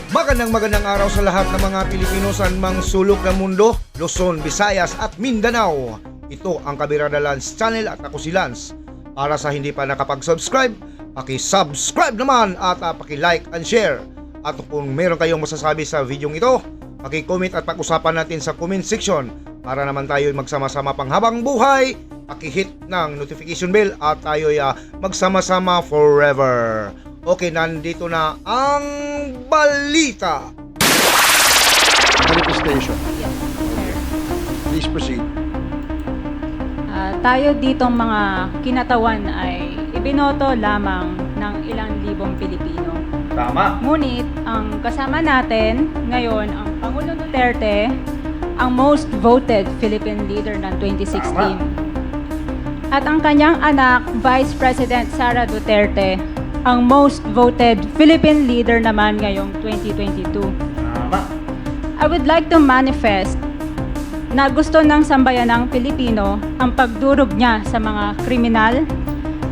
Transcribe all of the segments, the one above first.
Magandang araw sa lahat ng mga Pilipino sa mang sulok ng mundo, Luzon, Visayas at Mindanao. Ito ang Kabirada Lance Channel at ako si Lance. Para sa hindi pa nakapag-subscribe, paki-subscribe naman at paki-like and share. At kung meron kayong masasabi sa video ito, paki-comment at pag-usapan natin sa comment section para naman tayo magsama-sama panghabang buhay. Paki-hit ng notification bell at tayo magsama-sama forever. Okay, nandito na ang balita. Manifestation. Yes, sir. Please proceed. Tayo ditong mga kinatawan ay ibinoto lamang ng ilang libong Pilipino. Tama. Ngunit ang kasama natin ngayon ang Pangulong Duterte, ang most voted Philippine leader ng 2016. Tama. At ang kanyang anak, Vice President Sara Duterte, ang most voted Philippine leader naman ngayong 2022. Tama. I would like to manifest na gusto ng sambayanang Pilipino ang pagdurog niya sa mga kriminal,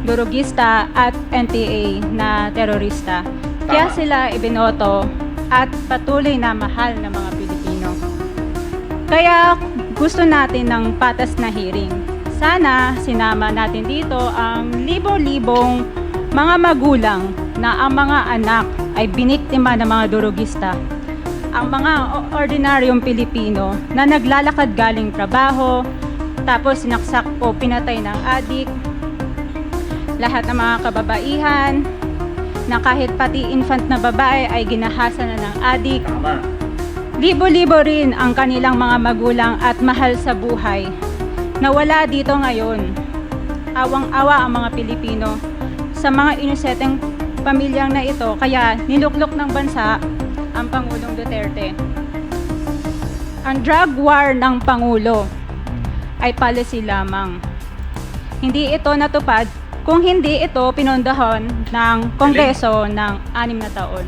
durugista at NPA na terorista. Kaya sila ibinoto at patuloy na mahal ng mga Pilipino. Kaya gusto natin ng patas na hearing. Sana sinama natin dito ang libo-libong mga magulang na ang mga anak ay biniktima ng mga durugista. Ang mga ordinaryong Pilipino na naglalakad galing trabaho, tapos sinaksak o pinatay ng adik, lahat ng mga kababaihan, na kahit pati infant na babae ay ginahasa na ng adik. Tama. Libo-libo rin ang kanilang mga magulang at mahal sa buhay na wala dito ngayon. Awang-awa ang mga Pilipino sa mga inosenteng pamilyang na ito, kaya niluklok ng bansa ang Pangulong Duterte. Ang drug war ng Pangulo ay policy lamang. Hindi ito natupad kung hindi ito pinondohan ng Kongreso ng 6 na taon.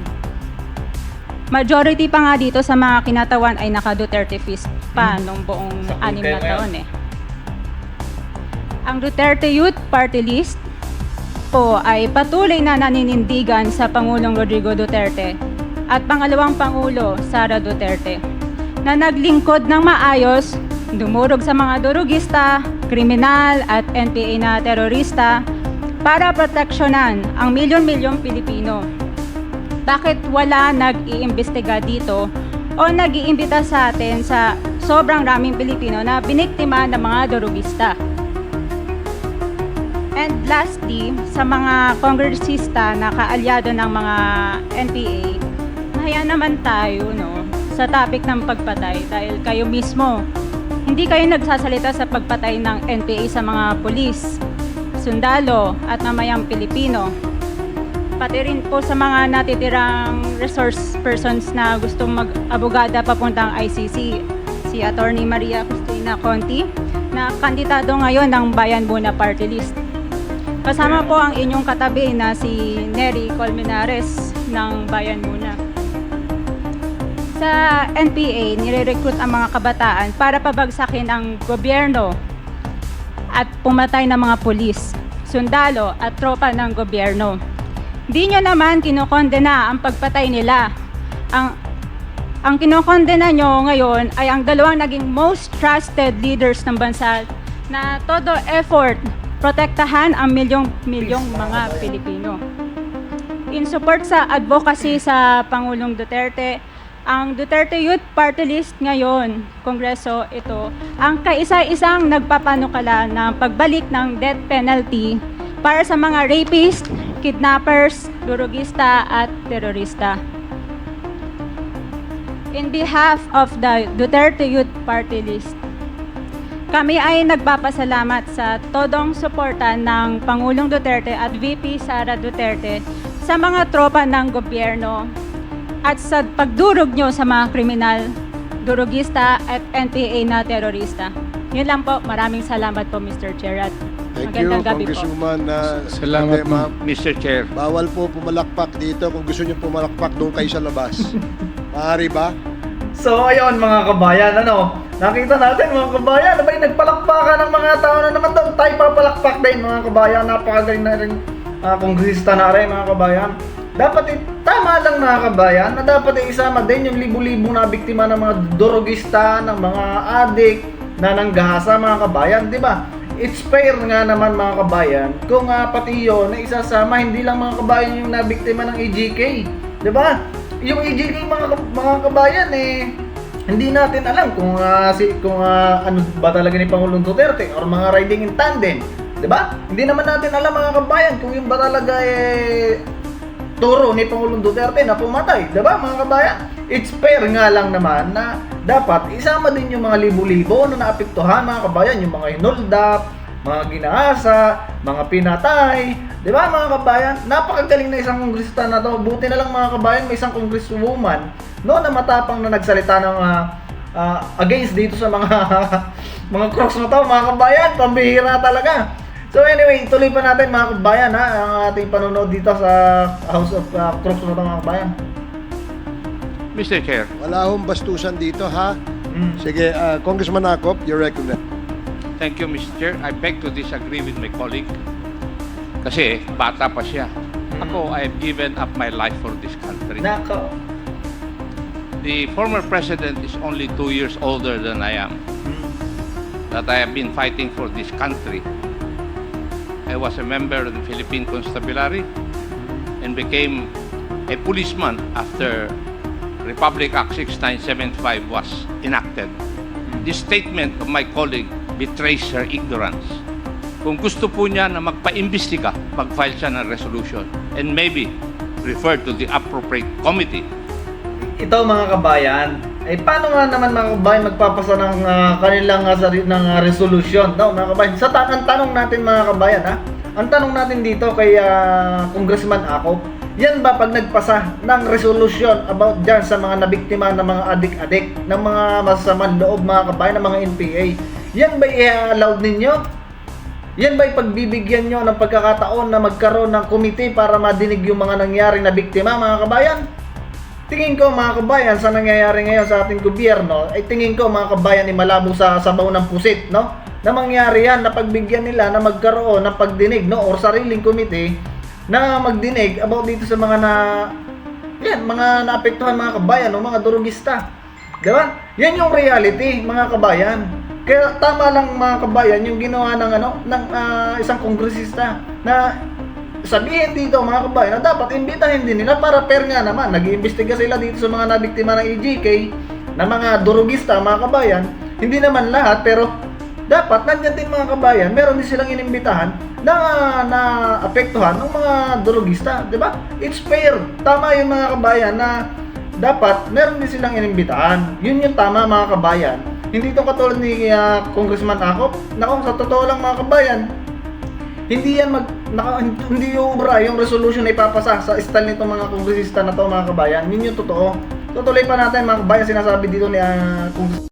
Majority pa nga dito sa mga kinatawan ay naka-Duterte fist pa nung buong 6 na taon eh. Ang Duterte Youth Party List po ay patuloy na naninindigan sa Pangulong Rodrigo Duterte at pangalawang Pangulo Sara Duterte na naglingkod ng maayos, dumurog sa mga durugista, kriminal at NPA na terorista para proteksyonan ang milyon-milyong Pilipino. Bakit wala nag-iimbestiga dito o nag-iimbita sa atin sa sobrang raming Pilipino na biniktima ng mga durugista? And lastly, sa mga kongresista na kaalyado ng mga NPA, mahaya naman tayo sa topic ng pagpatay dahil kayo mismo, hindi kayo nagsasalita sa pagpatay ng NPA sa mga pulis, sundalo at mamayang Pilipino. Pati rin po sa mga natitirang resource persons na gustong mag-abogada papuntang ICC, si Attorney Maria Cristina Conti, na kandidato ngayon ng Bayan Muna Party List. Kasama po ang inyong katabi na si Nery Colmenares ng Bayan Muna. Sa NPA, nire-recruit ang mga kabataan para pabagsakin ang gobyerno at pumatay ng mga pulis, sundalo at tropa ng gobyerno. Di nyo naman kinokondena ang pagpatay nila. Ang kinokondena nyo ngayon ay ang dalawang naging most trusted leaders ng bansa na todo effort protektahan ang milyong-milyong mga Pilipino. In support sa advocacy sa Pangulong Duterte, ang Duterte Youth Party List ngayon, Kongreso ito, ang kaisa-isang nagpapanukala ng pagbalik ng death penalty para sa mga rapist, kidnappers, durugista at terorista. In behalf of the Duterte Youth Party List, kami ay nagpapasalamat sa todong suporta ng Pangulong Duterte at VP Sara Duterte sa mga tropa ng gobyerno at sa pagdurog nyo sa mga kriminal, durugista at NPA na terorista. Yun lang po. Maraming salamat po, Mr. Chair. At Thank you, magandang gabi po. Congresswoman. Salamat ma'am. Mr. Chair. Bawal po pumalakpak dito. Kung gusto niyo pumalakpak, doon kayo sa labas. Maaari ba? So ayun mga kabayan, nakita natin mga kabayan, nagpalakpakan ng mga tao na naman daw tayo papalakpak din mga kabayan, napakagaling na rin kongresista na rin mga kabayan. Dapat tama lang na mga kabayan na dapat ay isama din yung libu-libo na biktima ng mga dorogista, ng mga adik na nanggahasa mga kabayan, di ba? It's fair nga naman mga kabayan kung pati yun na isasama, hindi lang mga kabayan yung nabiktima ng EJK, di ba? Yung EJK mga kabayan hindi natin alam kung ano ba talaga ni Pangulong Duterte or mga riding in tandem, di ba? Hindi naman natin alam mga kabayan kung yung ba talaga turo ni Pangulong Duterte na pumatay, diba mga kabayan? It's fair nga lang naman na dapat isama din yung mga libo-libo na naapektuhan mga kabayan, yung mga hinoldap, mga ginaasa, mga pinatay, diba mga kabayan? Napakagaling na isang kongresista na to. Buti na lang mga kabayan, may isang congresswoman no, na matapang na nagsalita ng against dito sa mga mga crooks na to mga kabayan, pambihira talaga. So anyway, tuloy pa natin mga kabayan ang ating panonood dito sa House of Crooks na mga kabayan. Mr. Chair, Wala hong bastusan dito, ha? Sige, Congressman Acop, you're recognized. thank you, Mr. Chair. I beg to disagree with my colleague. Kasi bata pa siya. Ako, I have given up my life for this country. Nako. The former president is only 2 years older than I am. That I have been fighting for this country. I was a member of the Philippine Constabulary and became a policeman after Republic Act 6975 was enacted. This statement of my colleague betrays her ignorance. Kung gusto po niya na magpa-imbestiga, mag-file siya ng resolution and maybe refer to the appropriate committee. Ito mga kabayan, paano nga naman mga kabayan magpapasa ng kanilang ng resolution, no mga kabayan? Ang tanong natin mga kabayan, ang tanong natin dito kay Congressman Acop, yan ba pag nagpasa ng resolution about dyan sa mga nabiktima ng mga adik-adik, ng mga masasamang loob mga kabayan, ng mga NPA, yan ba i-allowed ninyo? Yan ba pagbibigyan nyo ng pagkakataon na magkaroon ng committee para madinig yung mga nangyari na biktima mga kabayan? Tingin ko mga kabayan sa nangyayari ngayon sa ating gobyerno, ay tingin ko mga kabayan ay malabo sa sabaw ng pusit, no? Na mangyari yan na pagbigyan nila na magkaroon ng pagdinig, no? Or sariling committee na magdinig about dito sa mga mga naapektuhan mga kabayan o mga durugista. Di ba? Yan yung reality mga kabayan. Kaya tama lang mga kabayan yung ginawa ng isang kongresista na sabihin dito mga kabayan na dapat imbitahin din nila para fair nga naman. Nag-iimbestiga sila dito sa mga nabiktima ng EJK na mga durugista mga kabayan. Hindi naman lahat pero dapat nandiyan din mga kabayan, meron din silang inimbitahan na apektuhan ng mga durugista, di ba? It's fair. Tama yung mga kabayan na dapat meron din silang inimbitahan. Yun yung tama mga kabayan. Hindi ito katulad ni Congressman Acop na kung sa totoo lang mga kabayan, hindi yan hindi ubra yung resolution na ipapasa sa style nitong mga kongresista na to mga kabayan. Yun yung totoo. Tutuloy pa natin mga kabayan, sinasabi dito ni